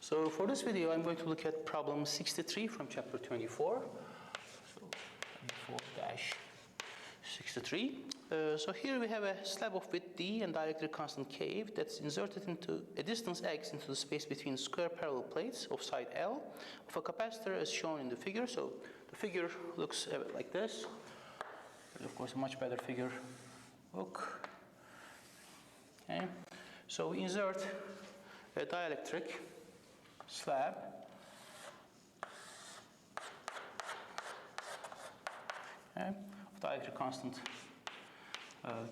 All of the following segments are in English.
So for this video, I'm going to look at problem 63 from chapter 24. So 24-63. So here we have a slab of width d and dielectric constant K that's inserted into a distance x into the space between square parallel plates of side L of a capacitor as shown in the figure. So the figure looks a bit like this. There's of course a much better figure. Look. Okay. So we insert a dielectric slab of dielectric constant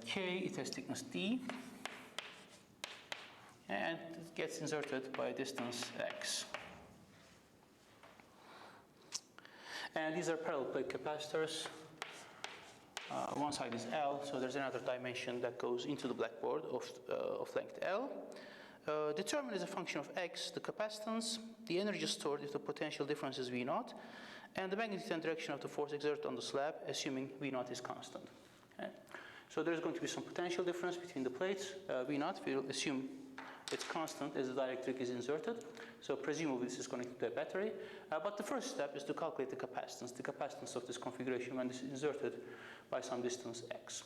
K, it has thickness D, and it gets inserted by a distance x. And these are parallel plate capacitors. One side is L, so there's another dimension that goes into the blackboard of length L. Determine as a function of x the capacitance, the energy stored if the potential difference is V0, and the magnitude and direction of the force exerted on the slab, assuming V0 is constant. Okay. So there's going to be some potential difference between the plates. V0, we'll assume it's constant as the dielectric is inserted. So presumably this is connected to a battery. But the first step is to calculate the capacitance of this configuration when this is inserted by some distance x.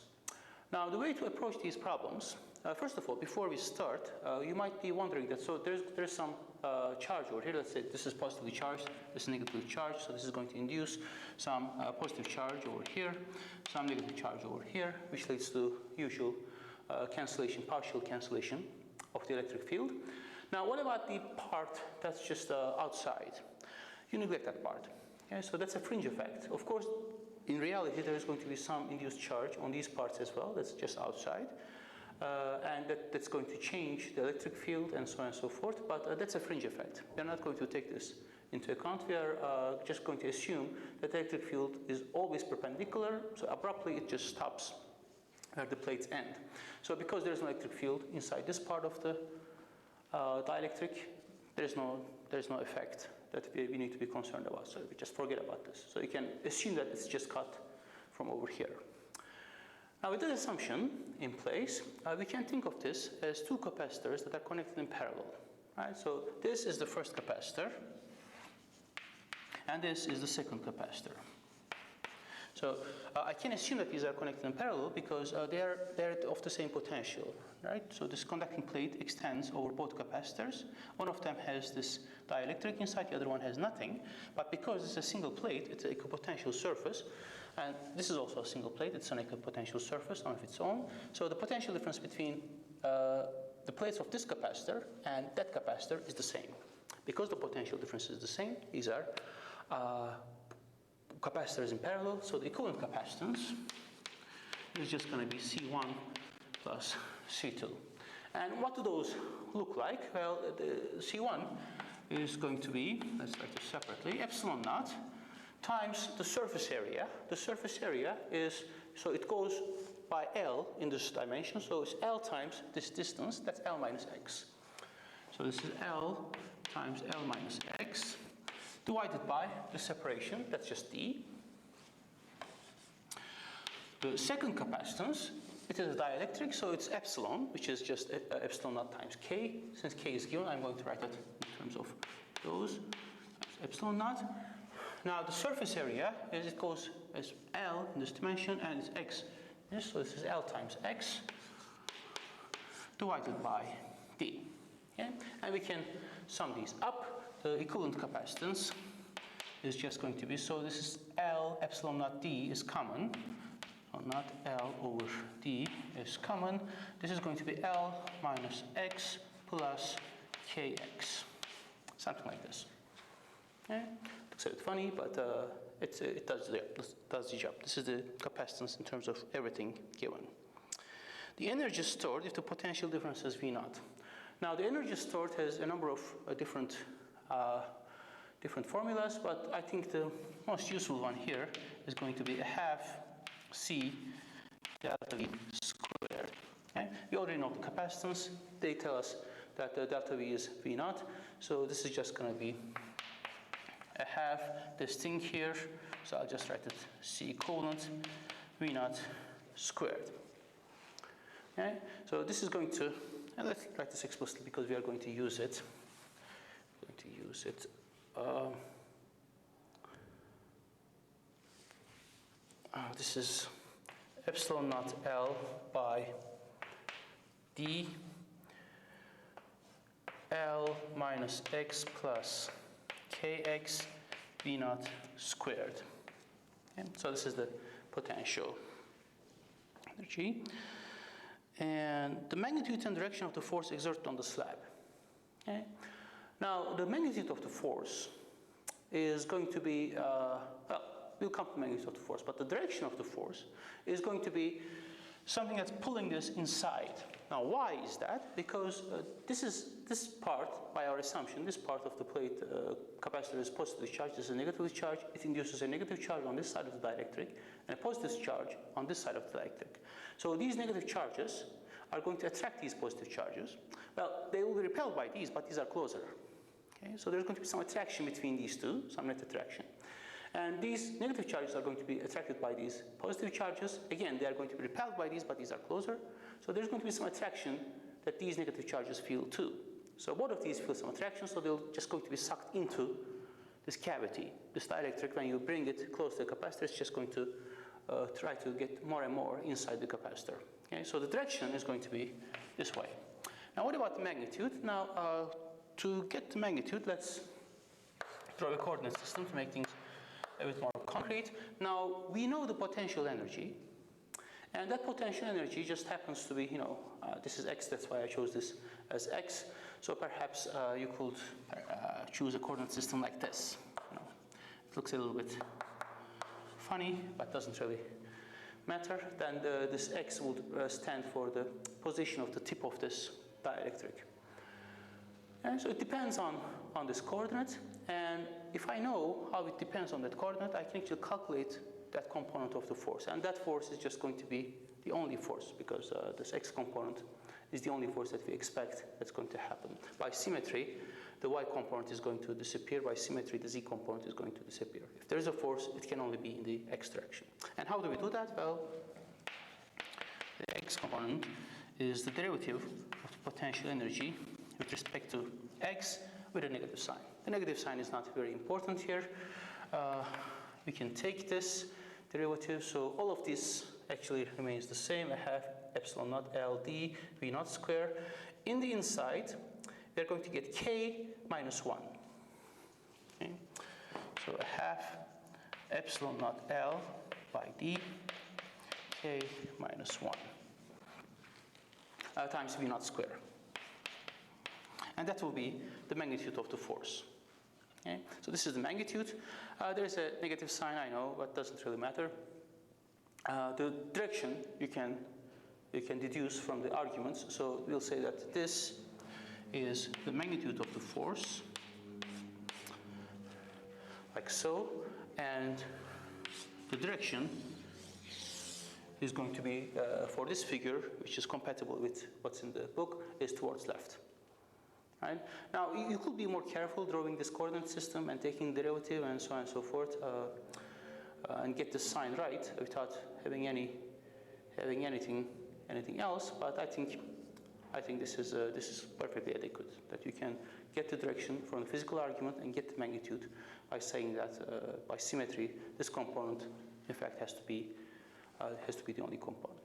Now, the way to approach these problems, first of all, before we start, you might be wondering that, so there's some charge over here. Let's say this is positively charged, this is negatively charged, so this is going to induce some positive charge over here, some negative charge over here, which leads to usual cancellation, partial cancellation of the electric field. Now, what about the part that's just outside? You neglect that part. Okay, so that's a fringe effect. Of course, in reality, there is going to be some induced charge on these parts as well. That's just outside. And that's going to change the electric field and so on and so forth. But that's a fringe effect. We are not going to take this into account. We are just going to assume that the electric field is always perpendicular. So abruptly, it just stops where the plates end. So because there is no electric field inside this part of the dielectric, there's no effect that we need to be concerned about. So we just forget about this. So you can assume that it's just cut from over here. Now with that assumption in place, we can think of this as two capacitors that are connected in parallel. Right? So this is the first capacitor, and this is the second capacitor. So I can assume that these are connected in parallel because they're of the same potential, right? So this conducting plate extends over both capacitors. One of them has this dielectric inside, the other one has nothing. But because it's a single plate, it's an equipotential surface. And this is also a single plate, it's an equipotential surface on its own. So the potential difference between the plates of this capacitor and that capacitor is the same. Because the potential difference is the same, these are capacitors in parallel, so the equivalent capacitance is just going to be C1 plus C2. And what do those look like? Well, the C1 is going to be, let's write this separately, epsilon naught times the surface area. The surface area is, so it goes by L in this dimension, so it's L times this distance, that's L minus x. So this is L times L minus x. Divided by the separation, that's just D. The second capacitance, it is a dielectric, so it's epsilon, which is just epsilon naught times K. Since K is given, I'm going to write it in terms of those. Epsilon naught. Now the surface area is, it goes as L in this dimension, and it's X. So this is L times X divided by D. Okay? And we can sum these up. The equivalent capacitance is just going to be, so this is L epsilon naught D is common, so not L over D is common. This is going to be L minus X plus KX, something like this. Okay? Looks a bit funny, but it does the job. This is the capacitance in terms of everything given. The energy stored if the potential difference is V0. Now the energy stored has a number of different formulas, but I think the most useful one here is going to be a half C delta V squared. Okay? We already know the capacitance. They tell us that the delta V is V0. So this is just going to be a half this thing here. So I'll just write it C equivalent V0 squared. Okay? So this is going to, and let's write this explicitly because we are going to use it. reduce it. This is epsilon naught L by D L minus X plus Kx V naught squared. Okay? So this is the potential energy. And the magnitude and direction of the force exerted on the slab. Okay? Now, the magnitude of the force is going to be, well, we'll come to the magnitude of the force, but the direction of the force is going to be something that's pulling this inside. Now, why is that? Because this part, by our assumption, this part of the plate capacitor is positively charged, this is negatively charged. It induces a negative charge on this side of the dielectric and a positive charge on this side of the dielectric. So these negative charges are going to attract these positive charges. Well, they will be repelled by these, but these are closer. Okay? So there's going to be some attraction between these two, some net attraction. And these negative charges are going to be attracted by these positive charges. Again, they are going to be repelled by these, but these are closer. So there's going to be some attraction that these negative charges feel too. So both of these feel some attraction, so they'll just going to be sucked into this cavity. This dielectric, when you bring it close to the capacitor, it's just going to try to get more and more inside the capacitor. Okay? So the direction is going to be this way. Now what about the magnitude? Now to get the magnitude, let's draw a coordinate system to make things a bit more concrete. Now we know the potential energy, and that potential energy just happens to be, this is x, that's why I chose this as x. So perhaps you could choose a coordinate system like this. It looks a little bit funny, but doesn't really matter. Then this x would stand for the position of the tip of this dielectric. And so it depends on this coordinate, and if I know how it depends on that coordinate, I can actually calculate that component of the force, and that force is just going to be the only force, because this x component is the only force that we expect that's going to happen. By symmetry, the y component is going to disappear. By symmetry, the z component is going to disappear. If there is a force, it can only be in the x direction. And how do we do that? Well, the x component is the derivative of the potential energy with respect to x with a negative sign. The negative sign is not very important here. We can take this derivative, so all of this actually remains the same. I have epsilon naught L d V naught square. In the inside, we're going to get k minus 1. Okay? So I have epsilon naught L by d k minus 1 times V naught square. And that will be the magnitude of the force. Okay? So this is the magnitude. There's a negative sign, I know, but doesn't really matter. The direction you can deduce from the arguments. So we'll say that this is the magnitude of the force, like so, and the direction is going to be, for this figure, which is compatible with what's in the book, is towards left. Right? Now, you could be more careful drawing this coordinate system and taking derivative and so on and so forth, and get the sign right without having anything else. But I think this is perfectly adequate. That you can get the direction from the physical argument and get the magnitude by saying that by symmetry, this component, in fact, has to be the only component.